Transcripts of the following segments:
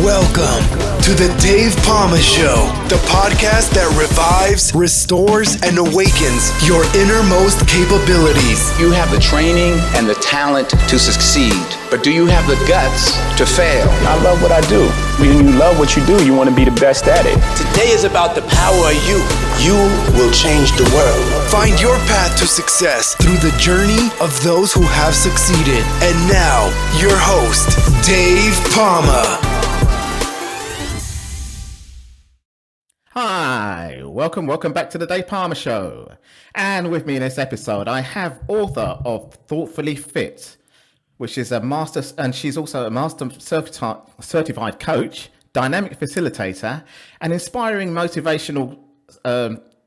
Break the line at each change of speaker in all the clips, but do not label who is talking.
Welcome to the Dave Palma Show, the podcast that revives, restores, and awakens your innermost capabilities.
You have the training and the talent to succeed, but do you have the guts to fail?
I love what I do. When you love what you do, you want to be the best at it.
Today is about the power of you. You will change the world.
Find your path to success through the journey of those who have succeeded. And now, your host, Dave Palma.
Hi, welcome back to the Dave Palma Show. And with me in this episode, I have author of Thoughtfully Fit, which is a master, and she's also a master certified coach, dynamic facilitator, and inspiring motivational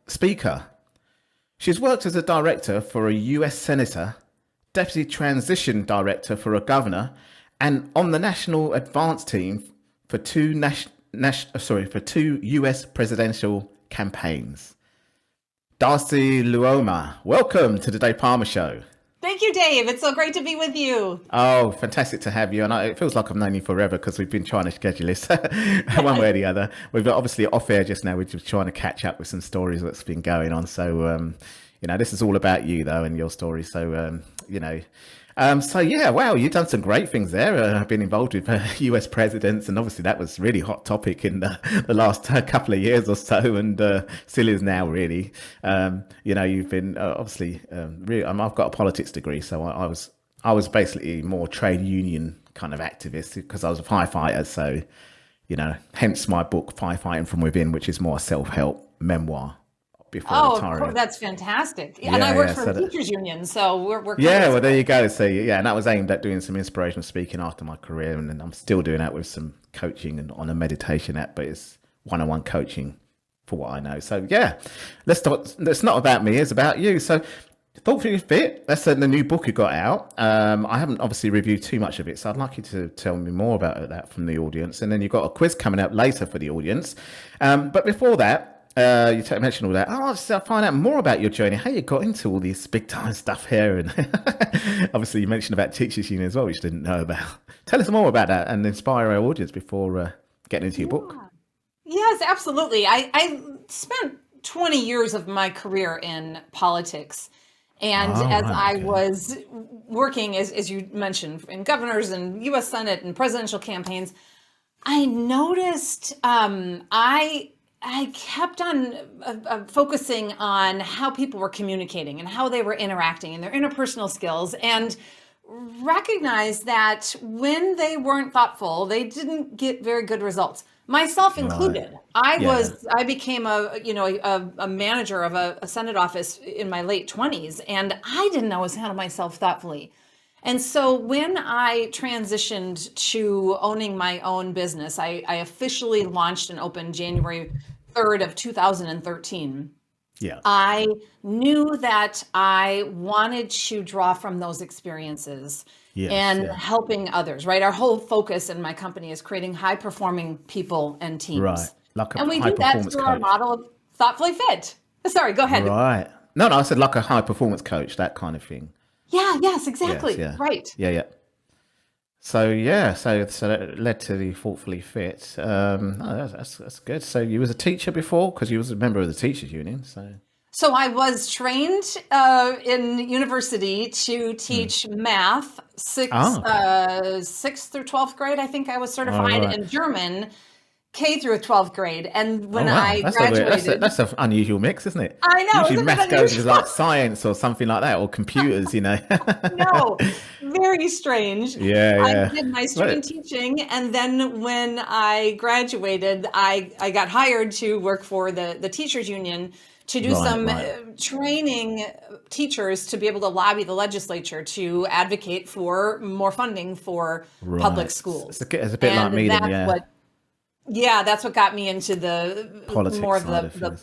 speaker. She's worked as a director for a US senator, deputy transition director for a governor, and on the national advance team for two US presidential campaigns. Darcy Luoma, welcome to the Dave Palma Show.
Thank you, Dave. It's so great to be with you.
Oh, fantastic to have you. And it feels like I've known you forever because we've been trying to schedule this one way or the other. We've obviously off air just now. We're just trying to catch up with some stories that's been going on. So, this is all about you, though, and your story. So, wow, you've done some great things there. I've been involved with US presidents, and obviously that was really hot topic in the last couple of years or so, and still is now, really. You've been obviously really. I've got a politics degree, so I was basically more trade union kind of activist because I was a firefighter. So, hence my book, Firefighting from Within, which is more a self-help memoir.
Oh, that's fantastic. And I worked for the teachers union, so we're
well, there you go. So and that was aimed at doing some inspirational speaking after my career, and then I'm still doing that with some coaching and on a meditation app, but it's one-on-one coaching for what I know. So it's not about me, it's about you. So Thoughtfully Fit, that's the new book you got out. I haven't obviously reviewed too much of it, so I'd like you to tell me more about that from the audience, and then you've got a quiz coming up later for the audience. But before that, you mentioned all that. I want to find out more about your journey, how you got into all these big time stuff here. And obviously you mentioned about Teachers Union as well, which I didn't know about. Tell us more about that and inspire our audience before getting into your book.
Yes, absolutely. I spent 20 years of my career in politics. And I was working, as you mentioned, in governors and US Senate and presidential campaigns, I noticed I kept on focusing on how people were communicating and how they were interacting and their interpersonal skills, and recognized that when they weren't thoughtful, they didn't get very good results, myself included. Right. I became a manager of a Senate office in my late 20s, and I didn't always handle myself thoughtfully. And so when I transitioned to owning my own business, I officially launched and opened January 3rd of 2013.
Yeah.
I knew that I wanted to draw from those experiences helping others, right? Our whole focus in my company is creating high-performing people and teams.
Right.
And we do that through our model of Thoughtfully Fit. Sorry, go ahead.
Right. No, I said like a high-performance coach, that kind of thing.
Yeah, yes, exactly.
Yes, yeah.
Right.
Yeah. So that led to the Thoughtfully Fit. That's good. So you was a teacher before, because you was a member of the Teachers Union.
So I was trained in university to teach math, sixth through 12th grade. I think I was certified in German, K through 12th grade. And when I graduated...
That's an unusual mix, isn't it?
I know.
Usually math goes with like science or something like that, or computers,
No, very strange.
Yeah.
I did my student teaching, and then when I graduated, I got hired to work for the Teachers Union to do training teachers to be able to lobby the legislature to advocate for more funding for public schools.
It's a bit like me then, yeah.
That's what got me into the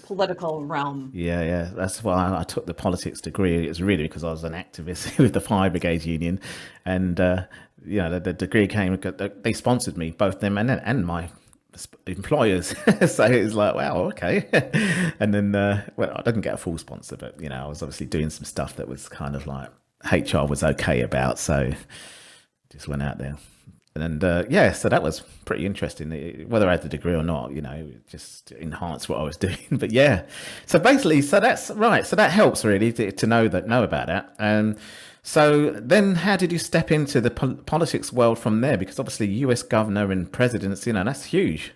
political realm.
Yeah. That's why I took the politics degree. It was really because I was an activist with the Fire Brigade Union, and the degree came. They sponsored me, both them and my employers. So it was like, wow, okay. And then, I didn't get a full sponsor, but I was obviously doing some stuff that was kind of like HR was okay about. So just went out there. And so that was pretty interesting. Whether I had the degree or not, it just enhanced what I was doing. But yeah, so basically, so that's right. So that helps really to know about that. So then, how did you step into the politics world from there? Because obviously, U.S. governor and presidents, that's huge.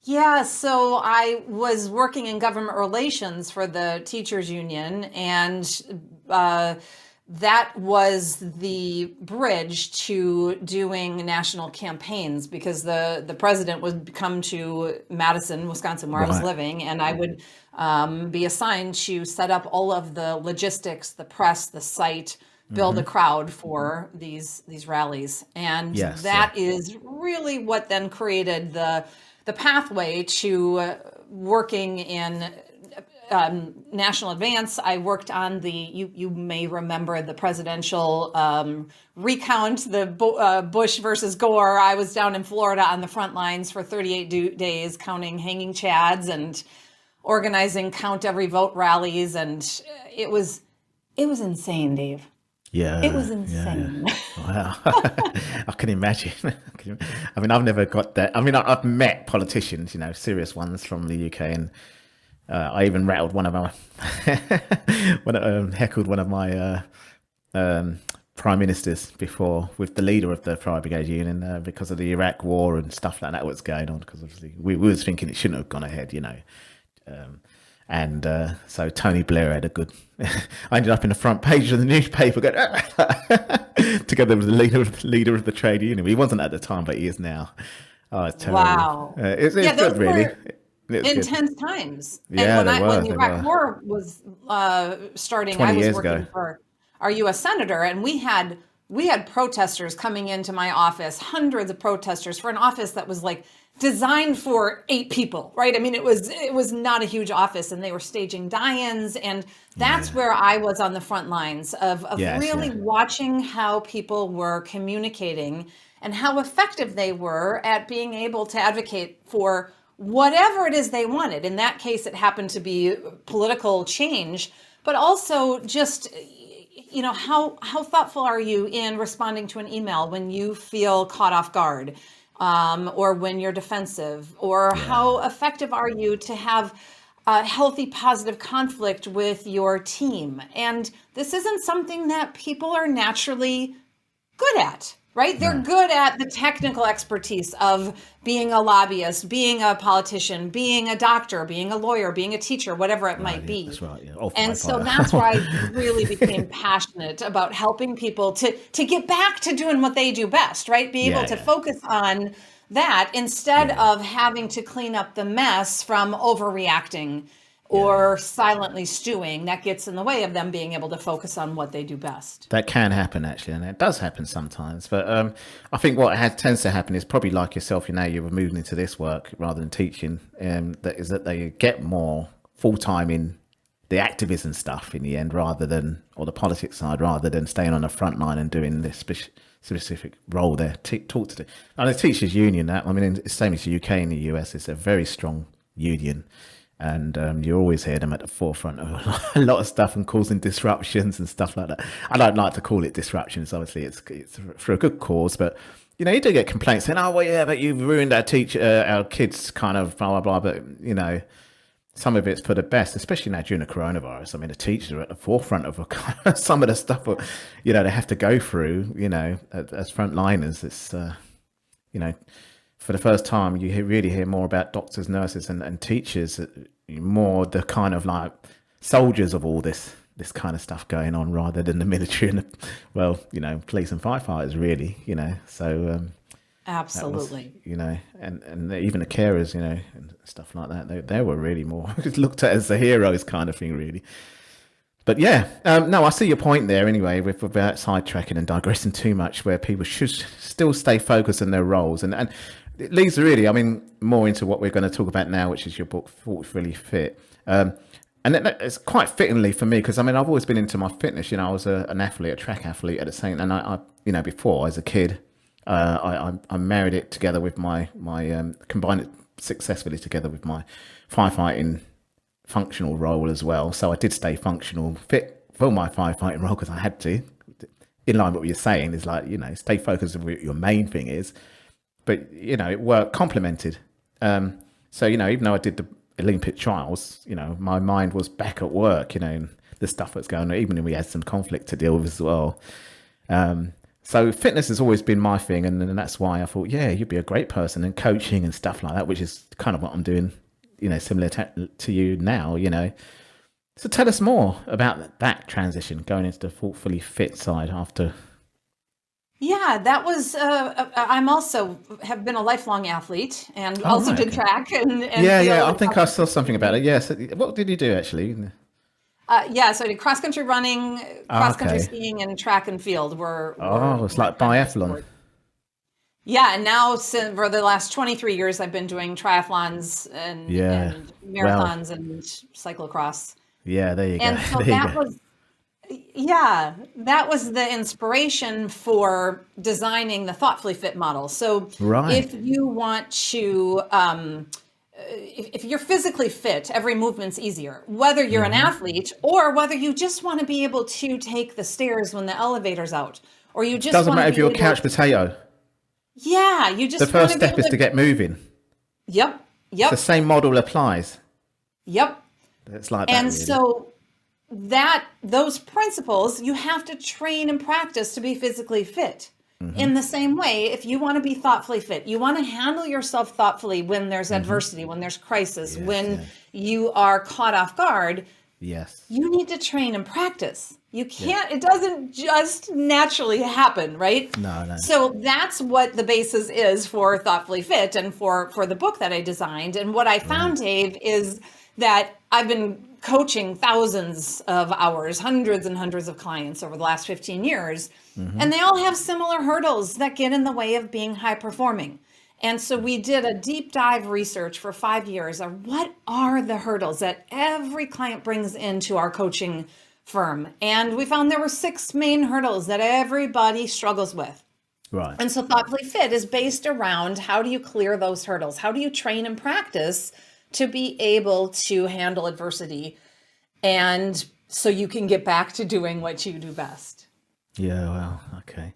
Yeah, so I was working in government relations for the teachers union, and that was the bridge to doing national campaigns, because the president would come to Madison, Wisconsin, where I was living, and I would be assigned to set up all of the logistics, the press, the site, build a crowd for these rallies. And that is really what then created the pathway to working in national advance. I worked on you may remember the presidential recount, the Bush versus Gore. I was down in Florida on the front lines for 38 days, counting hanging chads and organizing count every vote rallies. And it was insane, Dave.
Yeah,
it was insane.
Yeah. Wow, I can imagine. I mean, I've never got that. I mean, I've met politicians, serious ones from the UK, and I even rattled one of my, heckled one of my prime ministers before with the leader of the Fire Brigade Union because of the Iraq War and stuff like that was going on. Because obviously we was thinking it shouldn't have gone ahead, so Tony Blair had a good. I ended up in the front page of the newspaper, together with the leader of the trade union. He wasn't at the time, but he is now. Oh, it's terrible.
Wow.
It's good, really.
Intense times.
Yeah,
and when the Iraq War was starting, I was working for our U.S. senator, and we had protesters coming into my office, hundreds of protesters for an office that was like designed for 8 people, right? I mean, it was not a huge office, and they were staging die-ins, and that's where I was on the front lines of really watching how people were communicating and how effective they were at being able to advocate for whatever it is they wanted. In that case, it happened to be political change, but also just, how thoughtful are you in responding to an email when you feel caught off guard? Or when you're defensive, or how effective are you to have a healthy, positive conflict with your team? And this isn't something that people are naturally good at, right? They're good at the technical expertise of being a lobbyist, being a politician, being a doctor, being a lawyer, being a teacher, whatever it might be.
That's right. Yeah.
And so that's why I really became passionate about helping people to get back to doing what they do best, right? Be able to focus on that instead of having to clean up the mess from overreacting or silently stewing. That gets in the way of them being able to focus on what they do best.
That can happen, actually, and it does happen sometimes. But I think what tends to happen is probably like yourself, you were moving into this work rather than teaching, that they get more full-time in the activism stuff in the end, or the politics side, rather than staying on the front line and doing this specific role there. Talk to the teachers union. It's the same as the UK and the US. It's a very strong union. And you always hear them at the forefront of a lot of stuff and causing disruptions and stuff like that. I don't like to call it disruptions. Obviously, it's for a good cause, but you do get complaints saying, "Oh, well, yeah, but you've ruined our kids' kind of blah blah blah." But some of it's for the best, especially now during the coronavirus. I mean, the teachers are at the forefront of some of the stuff they have to go through. As frontliners, it's for the first time, you really hear more about doctors, nurses, and teachers, more the kind of like soldiers of all this kind of stuff going on, rather than the military and police and firefighters, really. So
absolutely,
and even the carers, and stuff like that. They were really more looked at as the heroes, kind of thing, really. But no, I see your point there anyway, without sidetracking and digressing too much, where people should still stay focused on their roles. And it leads really, more into what we're going to talk about now, which is your book, Thoughtfully Fit. And it's quite fittingly for me, because I've always been into my fitness. I was an athlete, a track athlete at the same, and I before as a kid, I married it together with my combined it successfully together with my firefighting functional role as well. So I did stay functional fit for my firefighting role because I had to. in line with what you're saying is like, stay focused on what your main thing is, but it worked complemented. So, even though I did the Olympic trials, my mind was back at work, and the stuff that's going on, even when we had some conflict to deal with as well. So fitness has always been my thing. And that's why I thought, yeah, you'd be a great person, and coaching and stuff like that, which is kind of what I'm doing, similar to you now, So tell us more about that transition, going into the fully fit side after.
Yeah, that was, I'm also have been a lifelong athlete and also did track. And
yeah, I think I saw something about it. Yes. What did you do actually?
So I did cross-country running, cross-country skiing, and track and field were
it's like biathlon.
Yeah, and now for the last 23 years, I've been doing triathlons and marathons and cyclocross.
Yeah, there you go.
And so that was the inspiration for designing the Thoughtfully Fit model. So if you want to, if you're physically fit, every movement's easier, whether you're an athlete or whether you just want to be able to take the stairs when the elevator's out, or you just
doesn't matter if you're a couch potato.
Yeah, you just
the first step is to get moving.
Yep.
The same model applies.
Yep.
It's like that.
And
really.
so those principles, you have to train and practice to be physically fit. In the same way, if you want to be thoughtfully fit, you want to handle yourself thoughtfully when there's adversity, when there's crisis, when you are caught off guard.
Yes.
You need to train and practice. You can't, it doesn't just naturally happen, right?
No.
So that's what the basis is for Thoughtfully Fit and for the book that I designed. And what I found, Dave, is that I've been coaching thousands of hours, hundreds and hundreds of clients over the last 15 years, and they all have similar hurdles that get in the way of being high performing. And so we did a deep dive research for 5 years of what are the hurdles that every client brings into our coaching firm. And we found there were 6 main hurdles that everybody struggles with.
Right.
And so Thoughtfully Fit is based around how do you clear those hurdles? How do you train and practice to be able to handle adversity, and so you can get back to doing what you do best? Yeah,
well, okay.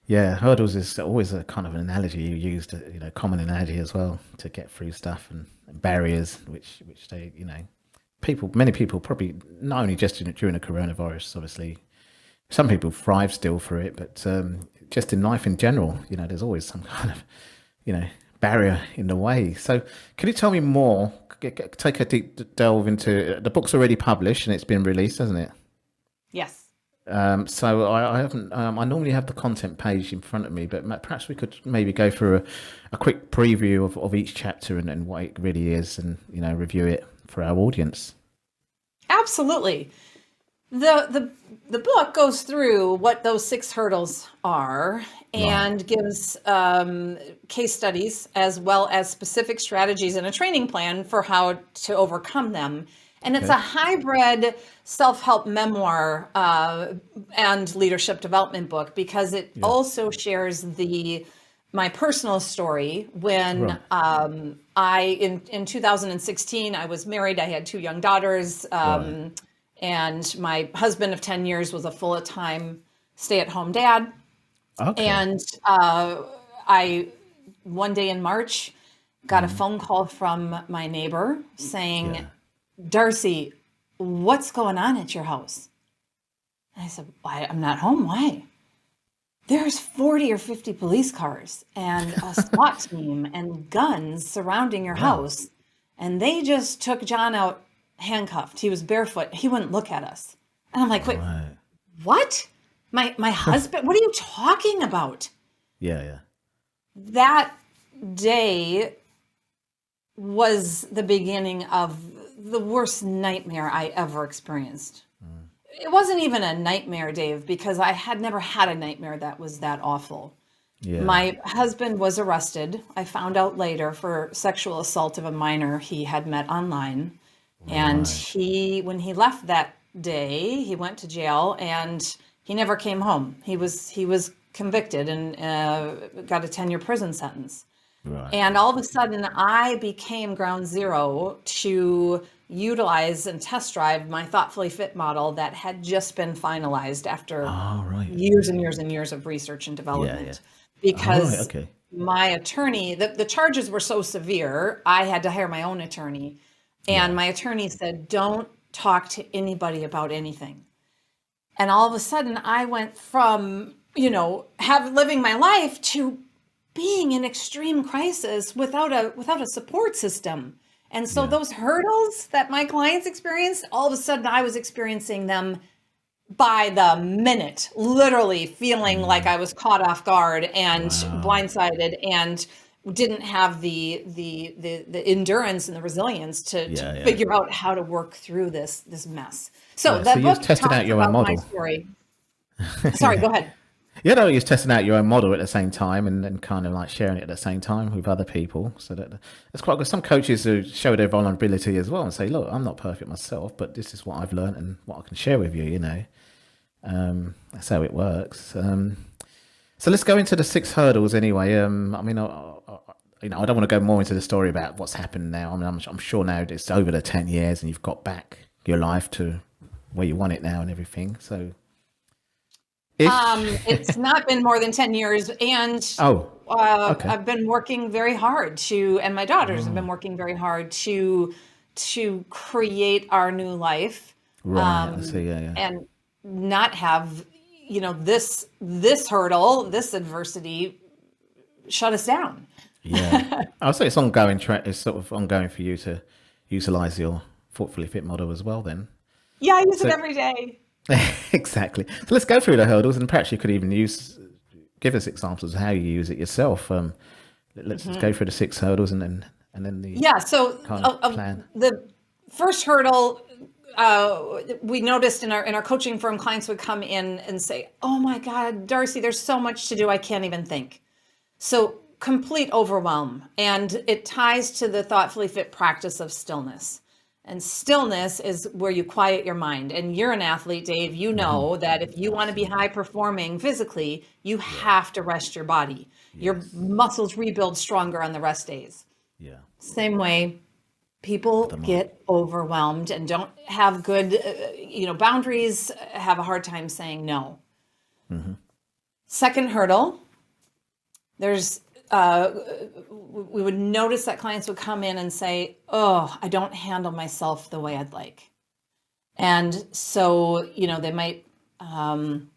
Yeah, hurdles is always a kind of an analogy you use, common analogy as well, to get through stuff, and barriers, which they, many people probably, not only just during the coronavirus, obviously, some people thrive still for it, but just in life in general, there's always some kind of, barrier in the way. So can you tell me more, take a deep delve into, the book's already published and it's been released, hasn't it?
Yes.
So I haven't, I normally have the content page in front of me, but perhaps we could maybe go through a quick preview of each chapter and what it really is, and, review it for our audience.
Absolutely. The book goes through what those 6 hurdles are and gives case studies as well as specific strategies and a training plan for how to overcome them. And it's a hybrid self-help memoir and leadership development book, because it also shares my personal story when in 2016, I was married. I had 2 young daughters. And my husband of 10 years was a full-time stay-at-home dad. Okay. And I, one day in March, got a phone call from my neighbor saying, Darcy, what's going on at your house? And I said, I'm not home. Why? There's 40 or 50 police cars and a SWAT team and guns surrounding your house. And they just took John out handcuffed. He was barefoot. He wouldn't look at us. And I'm like, wait, what? My husband? What are you talking about?
Yeah.
That day was the beginning of the worst nightmare I ever experienced. It wasn't even a nightmare, Dave, because I had never had a nightmare that was that awful. Yeah. My husband was arrested, I found out later, for sexual assault of a minor he had met online. And when he left that day, he went to jail and he never came home. He was convicted and got a 10-year prison sentence. Right. And all of a sudden, I became ground zero to utilize and test drive my Thoughtfully Fit model that had just been finalized after
right.
years and years and years of research and development. Because
okay.
my attorney, the charges were so severe, I had to hire my own attorney. And my attorney said, don't talk to anybody about anything. And all of a sudden I went from, living my life to being in extreme crisis without a support system. And so those hurdles that my clients experienced, all of a sudden I was experiencing them by the minute, literally feeling like I was caught off guard and blindsided and didn't have the endurance and the resilience to figure out how to work through this mess. So that book talks
out your own
about my
model.
story. Sorry, go ahead.
Yeah, no, you're testing out your own model at the same time and then kind of like sharing it at the same time with other people. So that's quite good. Some coaches who show their vulnerability as well and say, look, I'm not perfect myself, but this is what I've learned and what I can share with you, That's how it works. So let's go into the 6 hurdles anyway. I don't want to go more into the story about what's happened now. I mean, I'm sure now it's over the 10 years and you've got back your life to where you want it now and everything. So
it's not been more than 10 years. And I've been working very hard and my daughters have been working very hard to create our new life.
Right, I see, yeah.
And not have, this hurdle, this adversity shut us down.
Yeah. I'll say it's ongoing. It's sort of ongoing for you to utilize your Thoughtfully Fit model as well then.
Yeah, I use it every day.
Exactly. So let's go through the hurdles and perhaps you could even give us examples of how you use it yourself. Let's go through the 6 hurdles and then the plan.
The first hurdle, we noticed in our coaching firm, clients would come in and say, oh my God, Darcy, there's so much to do, I can't even think. So complete overwhelm. And it ties to the Thoughtfully Fit practice of stillness. And stillness is where you quiet your mind. And you're an athlete, Dave. You know that if you want to be high performing physically, you have to rest your body. Yes. Your muscles rebuild stronger on the rest days. Yeah. Same way, people get overwhelmed and don't have good, boundaries, have a hard time saying no. Mm-hmm. Second hurdle, we would notice that clients would come in and say, oh, I don't handle myself the way I'd like. And so, they might come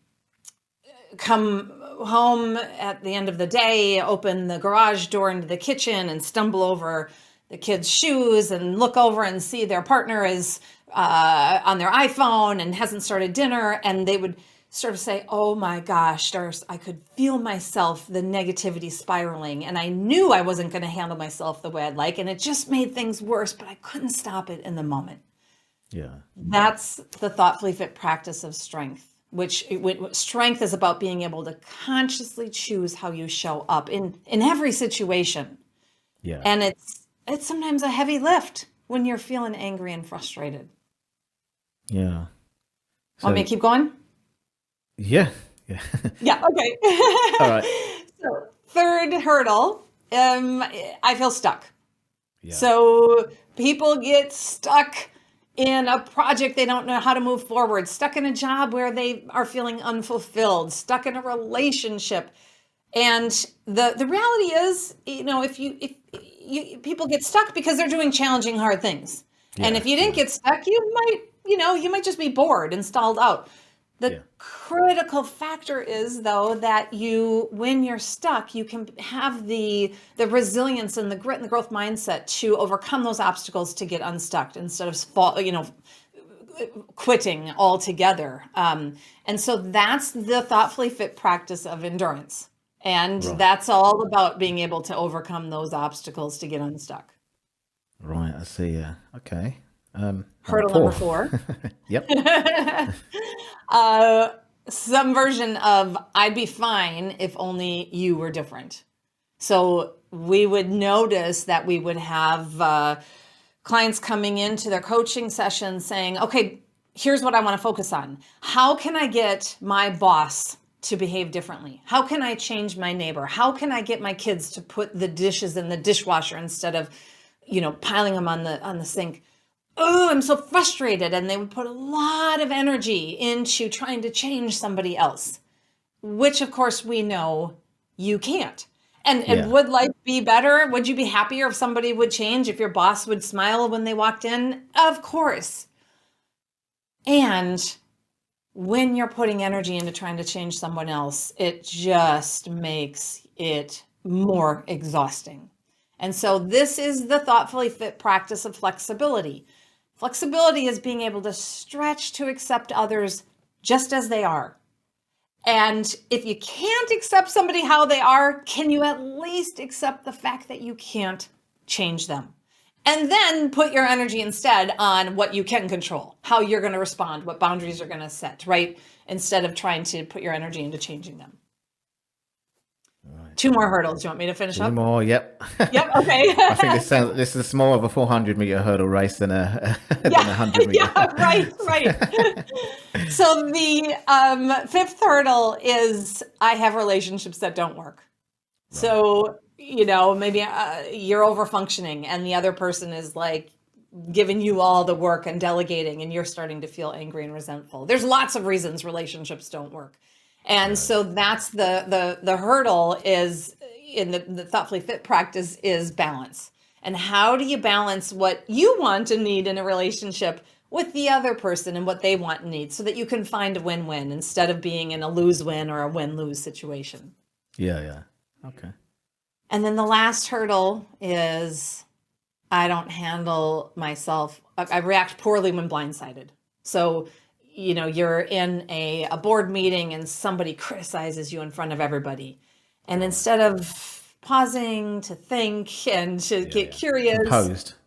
home at the end of the day, open the garage door into the kitchen and stumble over the kids' shoes and look over and see their partner is on their iPhone and hasn't started dinner. And they would sort of say, oh my gosh, Darce, I could feel myself, the negativity spiraling. And I knew I wasn't going to handle myself the way I'd like. And it just made things worse, but I couldn't stop it in the moment. Yeah. That's the Thoughtfully Fit practice of strength, which strength is about being able to consciously choose how you show up in every situation. Yeah. And it's sometimes a heavy lift when you're feeling angry and frustrated. Yeah. Want me to keep going?
Yeah.
Yeah. Okay. All right. So third hurdle, I feel stuck. Yeah. So people get stuck in a project they don't know how to move forward, stuck in a job where they are feeling unfulfilled, stuck in a relationship. And the reality is, if people get stuck because they're doing challenging, hard things. Yeah. And if you didn't get stuck, you might just be bored and stalled out. The critical factor is, though, that when you're stuck, you can have the resilience and the grit and the growth mindset to overcome those obstacles to get unstuck instead of quitting altogether. And so that's the Thoughtfully Fit practice of endurance. And that's all about being able to overcome those obstacles to get unstuck.
Right, I see. Yeah. Okay.
Hurdle number 4.
Yep.
Some version of I'd be fine if only you were different. So we would notice that we would have clients coming into their coaching session saying, okay, here's what I want to focus on. How can I get my boss to behave differently? How can I change my neighbor? How can I get my kids to put the dishes in the dishwasher instead of, piling them on the sink? oh, I'm so frustrated. And they would put a lot of energy into trying to change somebody else, which of course we know you can't. And would life be better? Would you be happier if somebody would change, if your boss would smile when they walked in? Of course. And when you're putting energy into trying to change someone else, it just makes it more exhausting. And so this is the thoughtfully fit practice of flexibility. Flexibility is being able to stretch to accept others just as they are. And if you can't accept somebody how they are, can you at least accept the fact that you can't change them? And then put your energy instead on what you can control, how you're going to respond, what boundaries you're going to set, right? Instead of trying to put your energy into changing them. Right. 2 more hurdles. Do you want me to finish up?
2 more, yep.
Yep, okay.
I think this is more of a 400-meter hurdle race than a 100-meter.
Yeah, right. So the 5th hurdle is I have relationships that don't work. Right. So, maybe you're over functioning and the other person is like giving you all the work and delegating and you're starting to feel angry and resentful. There's lots of reasons relationships don't work. And so that's the hurdle is in the thoughtfully fit practice is balance. And how do you balance what you want and need in a relationship with the other person and what they want and need so that you can find a win-win instead of being in a lose-win or a win-lose situation?
Yeah. Okay.
And then the last hurdle is I don't handle myself. I react poorly when blindsided. So, you're in a board meeting and somebody criticizes you in front of everybody. And instead of pausing to think and to get curious.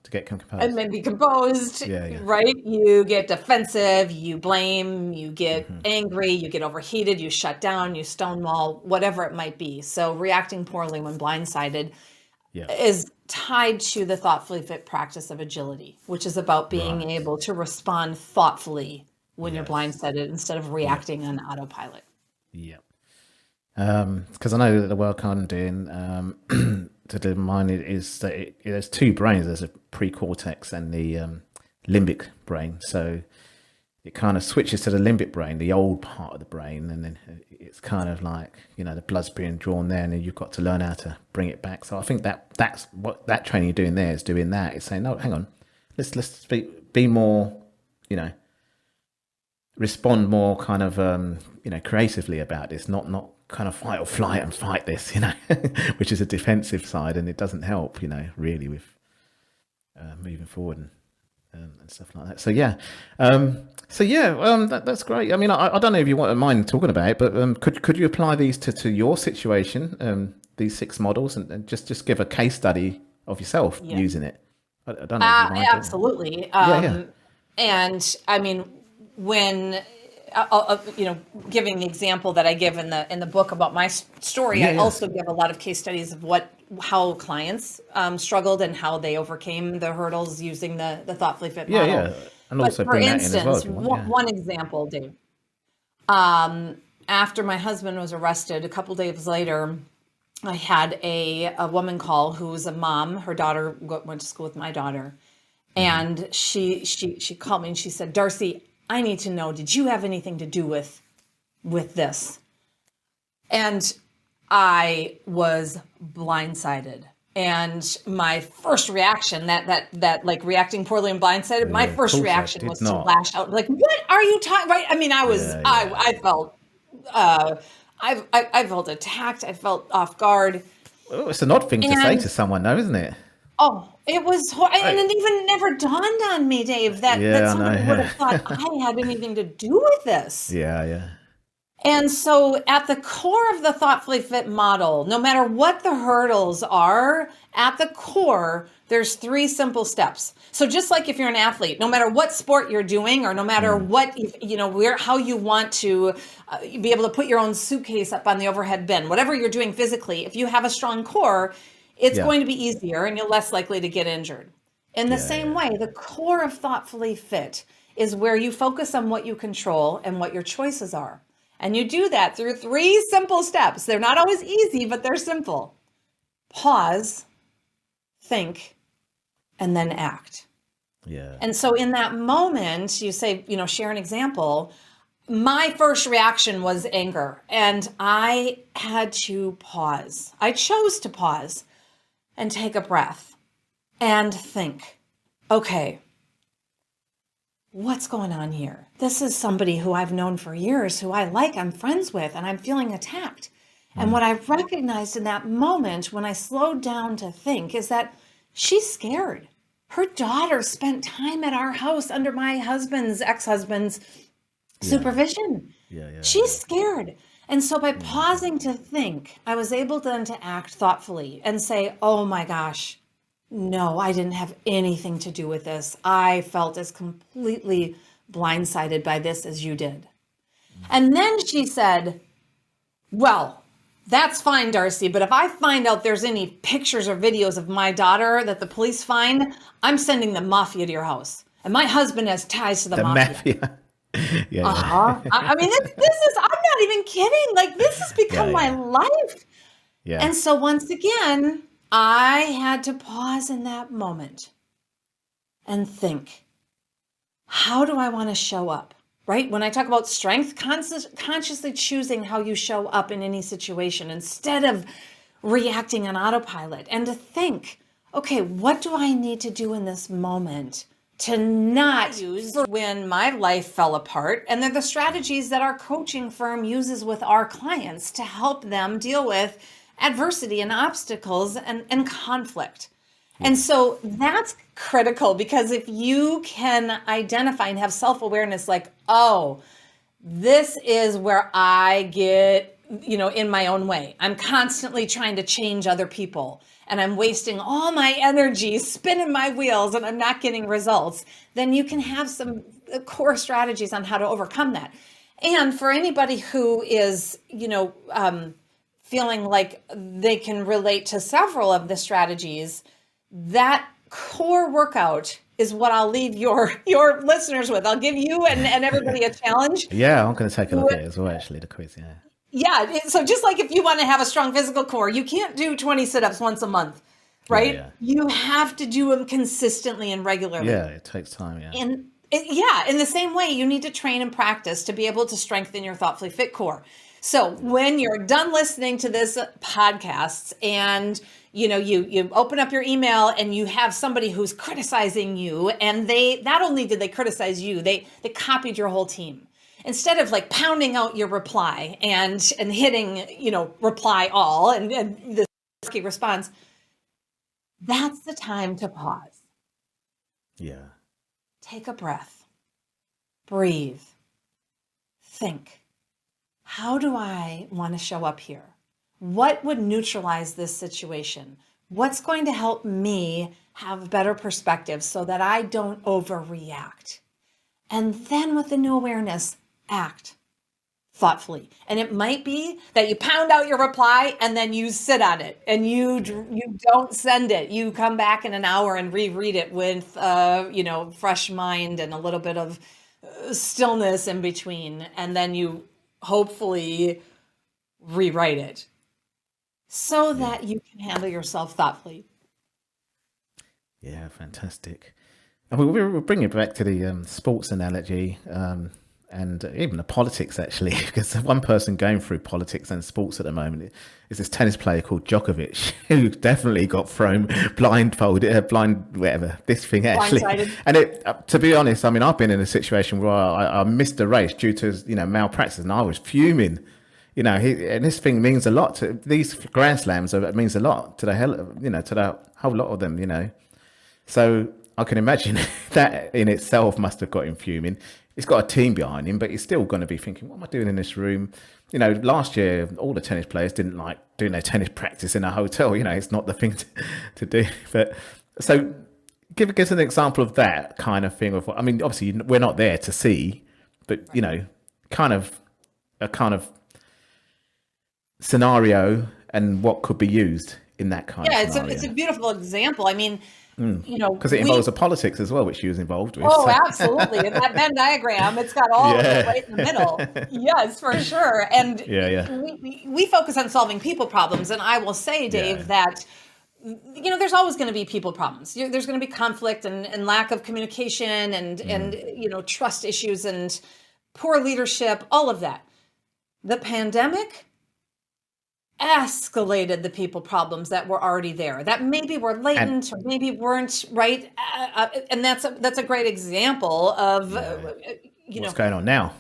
To get composed.
And maybe composed, right? You get defensive, you blame, you get angry, you get overheated, you shut down, you stonewall, whatever it might be. So reacting poorly when blindsided is tied to the thoughtfully fit practice of agility, which is about being able to respond thoughtfully when you're blindsided instead of reacting on autopilot.
Yeah. Because I know that the work I'm doing to do mine is that there's 2 brains. There's a pre-cortex and the limbic brain. So it kind of switches to the limbic brain, the old part of the brain, and then it's kind of like, the blood's being drawn there, and then you've got to learn how to bring it back. So I think that's what that training you're doing there is doing that. It's saying, no, hang on, let's be more, respond more kind of, creatively about this, not kind of fight or flight and fight this, which is a defensive side, and it doesn't help, really with moving forward and stuff like that. So that's great. I mean, I don't know if you want mind talking about it, but could you apply these to your situation, these 6 models, and just give a case study of yourself using it? I don't know. If you mind
absolutely. And I mean, when giving the example that I give in the book about my story, I also give a lot of case studies of how clients struggled and how they overcame the hurdles using the thoughtfully fit model.
Yeah. And also
for instance, one example, Dave. After my husband was arrested, a couple days later, I had a woman call who was a mom. Her daughter went to school with my daughter, and she called me and she said, "Darcy, I need to know, did you have anything to do with this?" And I was blindsided. And my first reaction, that like reacting poorly and blindsided, my first reaction was to lash out. Like, what are you talking? Right? I mean, I felt, I felt attacked. I felt off guard.
Oh, it's an odd thing to say to someone, though, isn't it?
Oh, it was, and it even never dawned on me, Dave, that somebody would have thought I had anything to do with this.
Yeah.
And so at the core of the thoughtfully fit model, no matter what the hurdles are, at the core, there's 3 simple steps. So just like if you're an athlete, no matter what sport you're doing, or no matter what, how you want to be able to put your own suitcase up on the overhead bin, whatever you're doing physically, if you have a strong core, it's going to be easier and you're less likely to get injured. In the same way, the core of thoughtfully fit is where you focus on what you control and what your choices are. And you do that through 3 simple steps. They're not always easy, but they're simple. Pause, think, and then act.
Yeah.
And so in that moment, you say, share an example. My first reaction was anger, and I had to pause. I chose to pause and take a breath and think, okay, what's going on here? This is somebody who I've known for years, who I like, I'm friends with, and I'm feeling attacked. And what I recognized in that moment when I slowed down to think is that she's scared. Her daughter spent time at our house under my ex-husband's supervision. She's scared. And so by pausing to think, I was able then to act thoughtfully and say, oh my gosh, no, I didn't have anything to do with this. I felt as completely blindsided by this as you did. And then she said, well, that's fine, Darcy, but if I find out there's any pictures or videos of my daughter that the police find, I'm sending the mafia to your house. And my husband has ties to the mafia. I mean, this is, I'm not even kidding. Like, this has become my life.
Yeah.
And so once again, I had to pause in that moment and think, how do I want to show up? Right? When I talk about strength, consciously choosing how you show up in any situation instead of reacting on autopilot, and to think, okay, what do I need to do in this moment to not use when my life fell apart? And they're the strategies that our coaching firm uses with our clients to help them deal with adversity and obstacles and conflict. And so that's critical, because if you can identify and have self-awareness like, oh, this is where I get, in my own way. I'm constantly trying to change other people and I'm wasting all my energy spinning my wheels and I'm not getting results. Then you can have some core strategies on how to overcome that. And for anybody who is, feeling like they can relate to several of the strategies, that core workout is what I'll leave your listeners with. I'll give you and everybody a challenge.
Yeah, I'm going to take a look at it as well, actually, the quiz, yeah.
Yeah, so just like if you want to have a strong physical core, you can't do 20 sit-ups once a month, right?
Yeah.
You have to do them consistently and regularly.
Yeah, it takes time, yeah.
And in the same way, you need to train and practice to be able to strengthen your thoughtfully fit core. So when you're done listening to this podcast and you open up your email and you have somebody who's criticizing you, and they not only did they criticize you, they copied your whole team. Instead of like pounding out your reply and hitting, reply all and the response, that's the time to pause.
Yeah.
Take a breath, breathe, think. How do I want to show up here? What would neutralize this situation? What's going to help me have better perspective so that I don't overreact? And then with the new awareness, act thoughtfully. And it might be that you pound out your reply and then you sit on it and you don't send it. You come back in an hour and reread it with, fresh mind and a little bit of stillness in between. And then you hopefully rewrite it so that you can handle yourself thoughtfully.
Yeah, fantastic. And we'll bring it back to the sports analogy and even the politics, actually, because one person going through politics and sports at the moment is this tennis player called Djokovic, who definitely got thrown this thing actually. Blindsided. And to be honest, I mean, I've been in a situation where I missed a race due to malpractice, and I was fuming. And this thing means a lot to these Grand Slams. It means a lot to the whole lot of them. So I can imagine that in itself must have got him fuming. He's got a team behind him, but he's still going to be thinking, what am I doing in this room? Last year, all the tennis players didn't like doing their tennis practice in a hotel. It's not the thing to do. But so give us an example of that kind of thing. Obviously, we're not there to see, but, kind of scenario and what could be used in that kind of scenario.
Yeah, it's a beautiful example. I mean,
because it involves the politics as well, which she was involved with.
Oh, absolutely. And that Venn diagram, it's got all of it right in the middle. Yes, for sure. And we focus on solving people problems. And I will say, Dave, that there's always going to be people problems. There's going to be conflict and lack of communication and trust issues and poor leadership, all of that. The pandemic escalated the people problems that were already there, that maybe were latent or maybe weren't, right? And that's a great example of
what's going on now.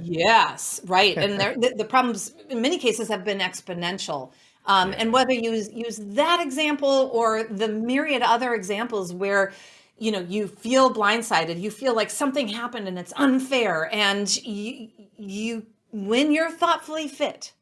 Yes, right. And the problems in many cases have been exponential. And whether you use that example or the myriad other examples where you feel blindsided, you feel like something happened and it's unfair, and you when you're thoughtfully fit,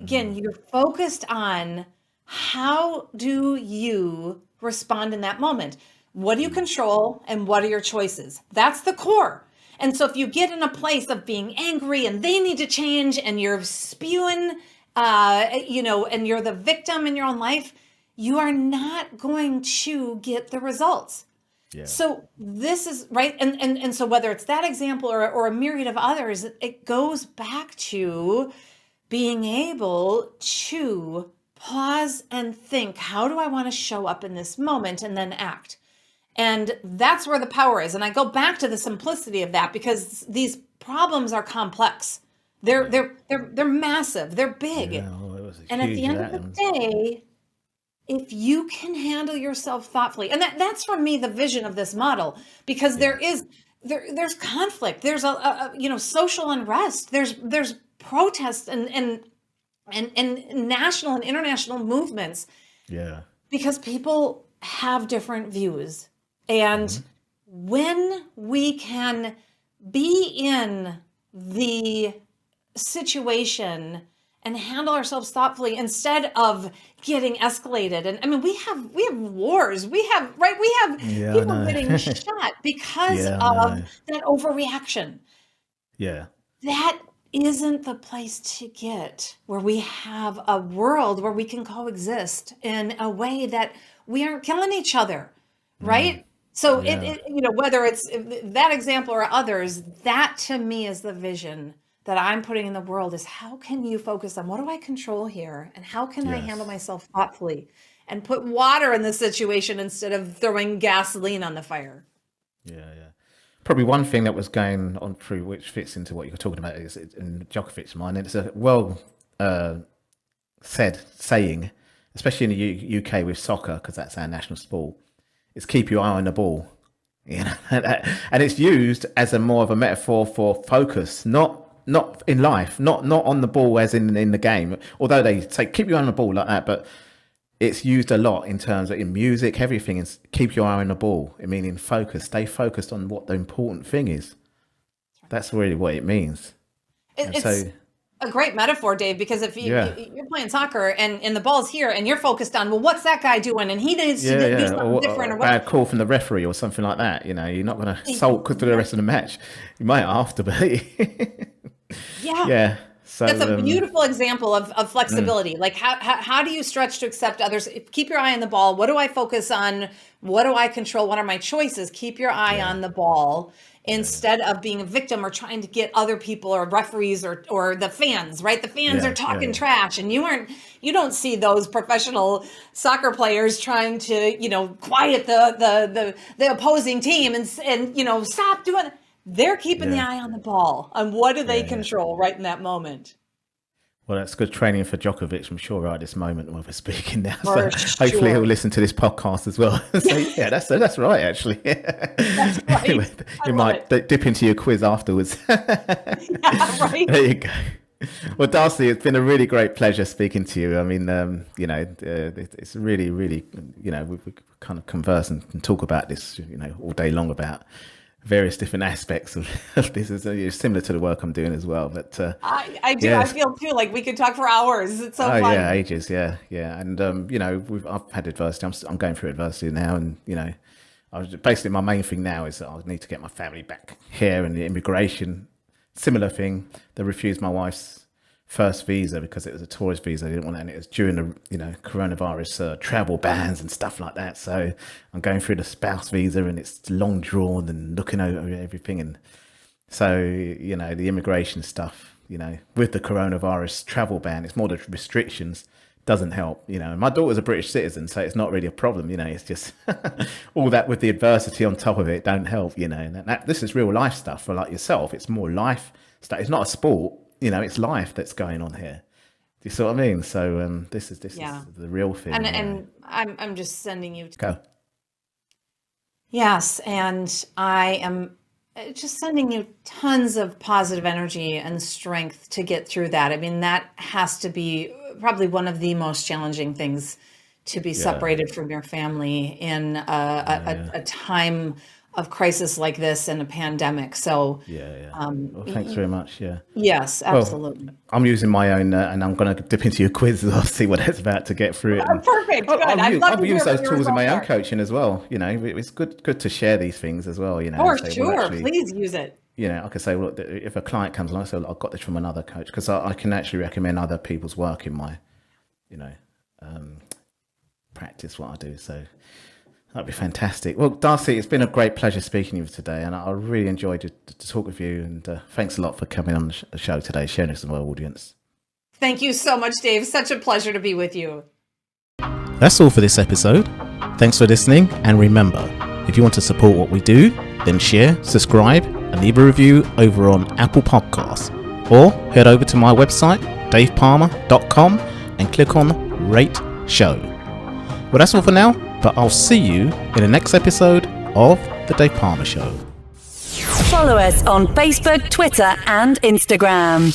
again, you're focused on how do you respond in that moment? What do you control and what are your choices? That's the core. And so if you get in a place of being angry and they need to change and you're spewing, and you're the victim in your own life, you are not going to get the results. Yeah. So this is right. And so whether it's that example or a myriad of others, it goes back to being able to pause and think, how do I want to show up in this moment, and then act? And that's where the power is. And I go back to the simplicity of that because these problems are complex. They're massive. They're big.
Yeah, well, it was
and at the end of the day, if you can handle yourself thoughtfully, and that's for me the vision of this model, because there's conflict, there's a social unrest, there's protests and national and international movements. Yeah. Because people have different views. And when we can be in the situation and handle ourselves thoughtfully instead of getting escalated. And I mean, we have wars. We have people getting shot because of that overreaction. Yeah. That isn't the place to get, where we have a world where we can coexist in a way that we aren't killing each other. Right? So whether it's that example or others, that to me is the vision that I'm putting in the world, is how can you focus on what do I control here, and how can I handle myself thoughtfully and put water in the situation instead of throwing gasoline on the fire. Yeah.
Probably one thing that was going on through, which fits into what you're talking about, is in Djokovic's mind, and it's a well said saying, especially in the UK with soccer, because that's our national sport, is keep your eye on the ball. And it's used as a more of a metaphor for focus, not in life, not on the ball as in the game, although they say keep your eye on the ball like that, but it's used a lot in terms of in music, everything is keep your eye on the ball. I mean, in focus, stay focused on what the important thing is. That's really what it means.
It's a great metaphor, Dave, because if you're playing soccer and the ball's here and you're focused on, well, what's that guy doing? And he needs to do something different. Or
bad call from the referee or something like that. You're not going to sulk for the rest of the match. You might after, but yeah. So
that's a beautiful example of flexibility. Like how do you stretch to accept others? Keep your eye on the ball. What do I focus on? What do I control? What are my choices? Keep your eye on the ball instead of being a victim or trying to get other people or referees or the fans, right? The fans are talking trash, and you don't see those professional soccer players trying to, quiet the opposing team and stop doing. They're keeping the eye on the ball. And what do they control right in that moment?
Well, that's good training for Djokovic, I'm sure, right at this moment when we're speaking now. So hopefully he'll listen to this podcast as well. So yeah, that's right, actually. That's right. You might dip into your quiz afterwards. Right. There you go. Well, Darcy, it's been a really great pleasure speaking to you. I mean, it's really, really, we kind of converse and talk about this, all day long about various different aspects of this. Is similar to the work I'm doing as well. But
I do. I feel too like we could talk for hours. It's so fun.
Yeah, ages. Yeah. And I've had adversity. I'm going through adversity now, and I was basically, my main thing now is that I need to get my family back here, and the immigration, similar thing. They refused my wife's first visa because it was a tourist visa. They didn't want it, and it was during the coronavirus travel bans and stuff like that. So I'm going through the spouse visa, and it's long drawn and looking over everything. And so the immigration stuff, with the coronavirus travel ban, it's more the restrictions doesn't help, you know. And my daughter's a British citizen, so it's not really a problem, you know. It's just all that with the adversity on top of it don't help, you know. And this is real life stuff for like yourself. It's more life stuff. It's not a sport, you know. It's life that's going on here. Do you see what I mean? So this is the real thing.
And I'm just sending you.
Go.
Yes, and I am just sending you tons of positive energy and strength to get through that. I mean, that has to be probably one of the most challenging things, to be separated from your family in a time of crisis like this and a pandemic. So
well, thanks very much.
Yes, absolutely.
Well, I'm using my own and I'm going to dip into your quiz. I'll see what it's about to get through it.
Perfect. Good.
I've used those tools in my own coaching as well. You know, it's good to share these things as well, you know.
For sure. Please use it.
You know, I can say, well, if a client comes along, I say, well, I've got this from another coach, because I can actually recommend other people's work in my, you know, practice what I do. So that'd be fantastic. Well, Darcy, it's been a great pleasure speaking to you today, and I really enjoyed to talk with you. And thanks a lot for coming on the show today, sharing this with our audience.
Thank you so much, Dave. Such a pleasure to be with you.
That's all for this episode. Thanks for listening, and remember, if you want to support what we do, then share, subscribe, and leave a review over on Apple Podcasts, or head over to my website, davepalmer.com, and click on Rate Show. Well, that's all for now, but I'll see you in the next episode of The Dave Palmer Show.
Follow us on Facebook, Twitter, and Instagram.